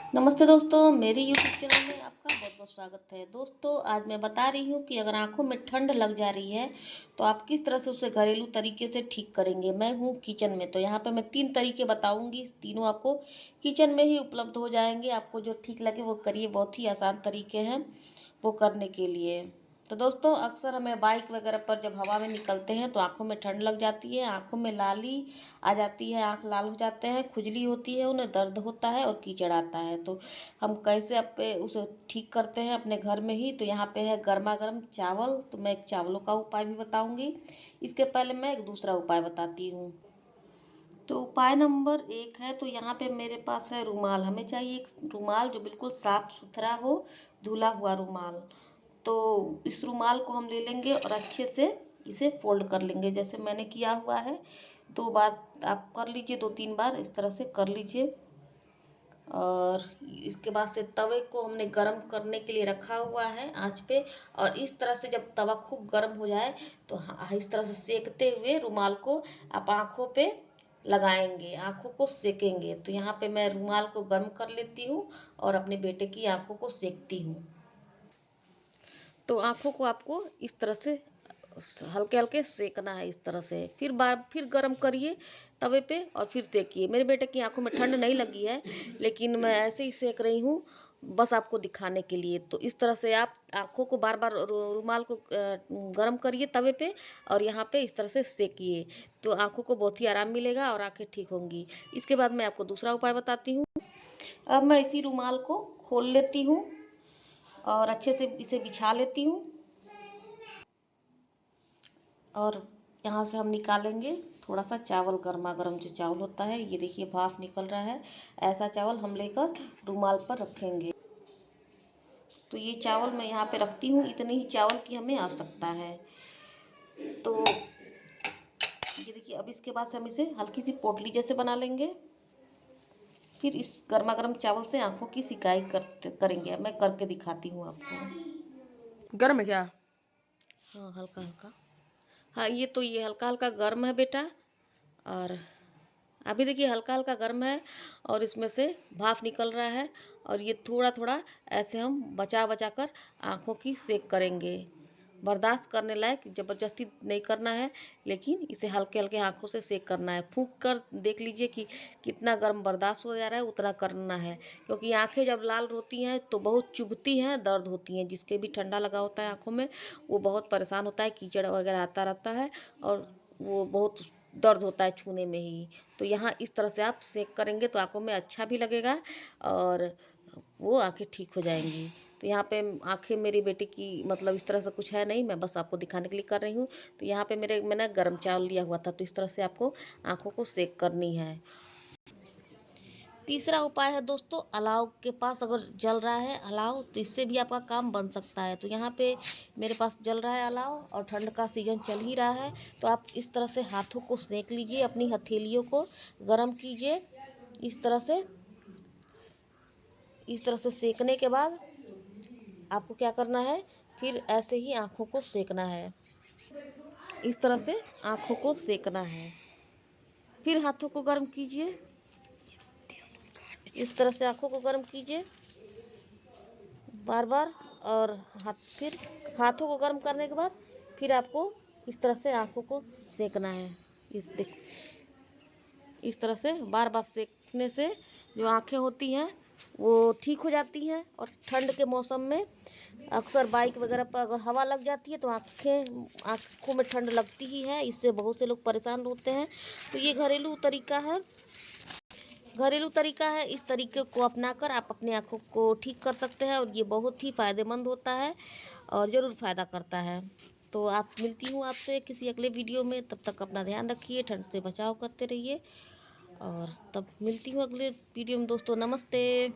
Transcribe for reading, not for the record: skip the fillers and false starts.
नमस्ते दोस्तों, मेरे यूट्यूब चैनल में आपका बहुत बहुत स्वागत है। दोस्तों, आज मैं बता रही हूँ कि अगर आंखों में ठंड लग जा रही है तो आप किस तरह से उसे घरेलू तरीके से ठीक करेंगे। मैं हूँ किचन में, तो यहाँ पे मैं 3 तरीके बताऊँगी। तीनों आपको किचन में ही उपलब्ध हो जाएंगे। आपको जो ठीक लगे वो करिए, बहुत ही आसान तरीके हैं वो करने के लिए। तो दोस्तों, अक्सर हमें बाइक वगैरह पर जब हवा में निकलते हैं तो आंखों में ठंड लग जाती है, आंखों में लाली आ जाती है, आंख लाल हो जाते हैं, खुजली होती है, उन्हें दर्द होता है और कीचड़ आता है। तो हम कैसे उसे ठीक करते हैं अपने घर में ही। तो यहाँ पे है गर्मा गर्म चावल। तो मैं एक चावलों का उपाय भी बताऊंगी। इसके पहले मैं एक दूसरा उपाय बताती हूँ। तो उपाय नंबर 1 है, तो यहाँ पे मेरे पास है रुमाल। हमें चाहिए एक रुमाल जो बिल्कुल साफ सुथरा हो, धुला हुआ रुमाल। तो इस रुमाल को हम ले लेंगे और अच्छे से इसे फोल्ड कर लेंगे, जैसे मैंने किया हुआ है। 2 बार आप कर लीजिए, 2-3 बार इस तरह से कर लीजिए। और इसके बाद से तवे को हमने गरम करने के लिए रखा हुआ है आंच पे। और इस तरह से जब तवा खूब गर्म हो जाए तो इस तरह से सेकते हुए रुमाल को आप आँखों पे लगाएंगे, आँखों को सेकेंगे। तो यहाँ पे मैं रुमाल को गर्म कर लेती हूँ और अपने बेटे की आँखों को सेकती हूँ। तो आँखों को आपको इस तरह से हल्के हल्के सेकना है, इस तरह से। फिर गरम करिए तवे पे और फिर सेकिए। मेरे बेटे की आंखों में ठंड नहीं लगी है, लेकिन मैं ऐसे ही सेक रही हूँ, बस आपको दिखाने के लिए। तो इस तरह से आप आंखों को बार बार रुमाल को गरम करिए तवे पे और यहाँ पे इस तरह से सेकिए। तो आंखों को बहुत ही आराम मिलेगा और आंखें ठीक होंगी। इसके बाद मैं आपको दूसरा उपाय बताती हूँ। अब मैं इसी रुमाल को खोल लेती हूँ और अच्छे से इसे बिछा लेती हूँ। और यहाँ से हम निकालेंगे थोड़ा सा चावल, गर्मा गर्म जो चावल होता है, ये देखिए भाप निकल रहा है। ऐसा चावल हम लेकर रुमाल पर रखेंगे। तो ये चावल मैं यहाँ पे रखती हूँ, इतने ही चावल की हमें आवश्यकता है। तो ये देखिए, अब इसके बाद से हम इसे हल्की सी पोटली जैसे बना लेंगे। फिर इस गर्मा गर्म चावल से आँखों की सिकाई करेंगे। अब मैं करके दिखाती हूँ आपको। गर्म है क्या? हाँ, हल्का हल्का। हाँ, ये हल्का हल्का गर्म है बेटा। और अभी देखिए हल्का हल्का गर्म है और इसमें से भाप निकल रहा है। और ये थोड़ा थोड़ा ऐसे हम बचा बचा कर आँखों की सेक करेंगे। बर्दाश्त करने लायक, ज़बरदस्ती नहीं करना है, लेकिन इसे हल्के हल्के आँखों से सेक करना है। फूंक कर देख लीजिए कि कितना गर्म बर्दाश्त हो जा रहा है, उतना करना है। क्योंकि आँखें जब लाल होती हैं तो बहुत चुभती हैं, दर्द होती हैं। जिसके भी ठंडा लगा होता है आँखों में, वो बहुत परेशान होता है, कीचड़ वगैरह आता रहता है और वो बहुत दर्द होता है छूने में ही। तो यहाँ इस तरह से आप सेक करेंगे तो आँखों में अच्छा भी लगेगा और वो आँखें ठीक हो जाएंगी। तो यहाँ पे आँखें मेरी बेटी की मतलब इस तरह से कुछ है नहीं, मैं बस आपको दिखाने के लिए कर रही हूँ। तो यहाँ पे मैंने गर्म चावल लिया हुआ था, तो इस तरह से आपको आँखों को सेक करनी है। तीसरा उपाय है दोस्तों, अलाव के पास अगर जल रहा है अलाव, तो इससे भी आपका काम बन सकता है। तो यहाँ पे मेरे पास जल रहा है अलाव और ठंड का सीजन चल ही रहा है। तो आप इस तरह से हाथों को सेक लीजिए, अपनी हथेलियों को गर्म कीजिए। इस तरह से सेकने के बाद आपको क्या करना है, फिर ऐसे ही आँखों को सेकना है। इस तरह से आँखों को सेकना है। फिर हाथों को गर्म कीजिए, इस तरह से आँखों को गर्म कीजिए बार बार। और फिर हाथों को गर्म करने के बाद फिर आपको इस तरह से आँखों को सेकना है। इस तरह से बार बार सेकने से जो आँखें होती हैं वो ठीक हो जाती हैं। और ठंड के मौसम में अक्सर बाइक वगैरह पर अगर हवा लग जाती है तो आँखों में ठंड लगती ही है। इससे बहुत से लोग परेशान होते हैं। तो ये घरेलू तरीका है। इस तरीके को अपनाकर आप अपनी आँखों को ठीक कर सकते हैं और ये बहुत ही फ़ायदेमंद होता है और ज़रूर फ़ायदा करता है। तो आप मिलती हूँ आपसे किसी अगले वीडियो में। तब तक अपना ध्यान रखिए, ठंड से बचाव करते रहिए और तब मिलती हूँ अगले वीडियो में दोस्तों। नमस्ते।